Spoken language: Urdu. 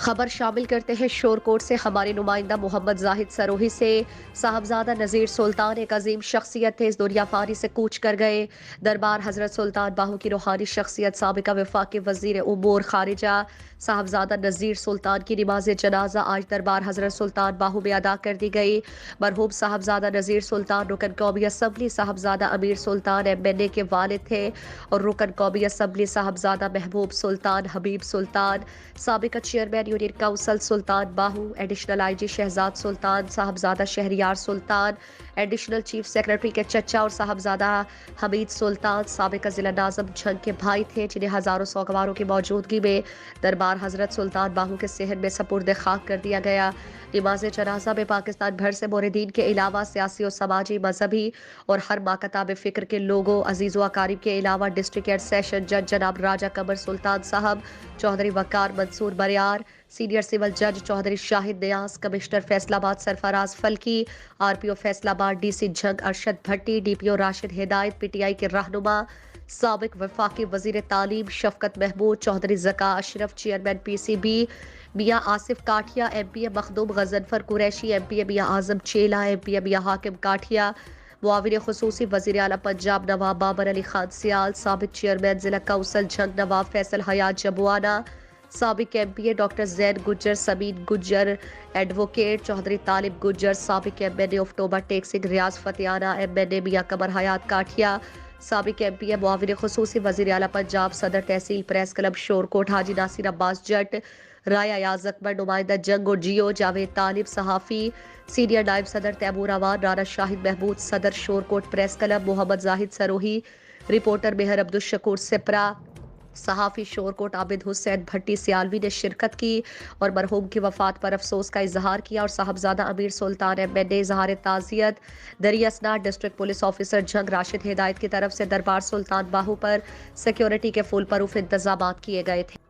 خبر شامل کرتے ہیں شور کوٹ سے ہمارے نمائندہ محمد زاہد سروہی سے۔ صاحبزادہ نذیر سلطان ایک عظیم شخصیت تھے، اس دنیا فانی سے کوچ کر گئے۔ دربار حضرت سلطان باہو کی روحانی شخصیت سابقہ وفاقی وزیر امور خارجہ صاحبزادہ نذیر سلطان کی نماز جنازہ آج دربار حضرت سلطان باہو میں ادا کر دی گئی۔ مرحوم صاحبزادہ نذیر سلطان رکن قومی اسمبلی صاحبزادہ امیر سلطان MNA کے والد تھے اور رکن قومی اسمبلی صاحبزادہ محبوب سلطان حبیب سلطان، سابقہ chairman union council Sultan Bahu, additional IG Shahzad سلطان، صاحبزادہ شہریار سلطان، ایڈیشنل چیف سیکرٹری کے چچا اور صاحبزادہ حمید سلطان سابقہ ضلع ناظم جھنگ کے بھائی تھے، جنہیں ہزاروں سوگواروں کی موجودگی میں دربار حضرت سلطان باہو کے صحن میں سپرد خاک کر دیا گیا۔ نماز جنازہ میں پاکستان بھر سے موردین کے علاوہ سیاسی اور سماجی، مذہبی اور ہر ماکتاب فکر کے لوگوں، عزیز و اقارب کے علاوہ ڈسٹرکٹ اینڈ سیشن جج جناب راجہ قمر سلطان صاحب، چودھری وقار منصور بریار، سینئر سول جج چودھری شاہد نیاز، کمشنر فیصل آباد سرفراز فلکی، RPO فیصل آباد DC جھنگ ارشد بھٹی، DPO راشد ہدایت، PTI کے رہنما سابق وفاقی وزیر تعلیم شفقت محمود، چودھری ذکا اشرف، چیئرمین PCB میاں آصف کاٹھیا، MPA مخدوم غضنفر قریشی، MPA میاں اعظم چیلا، MPA میاں حاکم کاٹھیا، معاون خصوصی وزیر اعلیٰ پنجاب نواب بابر علی خان سیال، سابق چیئرمین ضلع کونسل جھنگ نواب فیصل حیات جبوانہ، سابق MPA ڈاکٹر زید گجر، سمین گجر ایڈوکیٹ، چودھری طالب گجر، سابق MNA اکتوبر ٹیکسنگ ریاض فتیانہ، MNA میاں قمر حیات کاٹھیا، سابق MPA معاون خصوصی وزیر اعلیٰ پنجاب، صدر تحصیل پریس کلب شور کوٹ حاجی ناصر عباس جٹ، رائے ایاز اکبر، نمائندہ جنگ اور جیو جاوید طالب، صحافی سینئر نائب صدر تیمور امان، رانا شاہد محمود، صدر شور کوٹ پریس کلب محمد زاہد سروہی، رپورٹر مہر عبدالشکور سپرا، صحافی شور کوٹ عابد حسین بھٹی سیالوی نے شرکت کی اور مرحوم کی وفات پر افسوس کا اظہار کیا اور صاحبزادہ امیر سلطان MNA اظہار تعزیت دریا اسناد ڈسٹرکٹ پولیس آفیسر جنگ راشد ہدایت کی طرف سے دربار سلطان باہو پر سیکیورٹی کے فل پروف انتظامات کیے گئے تھے۔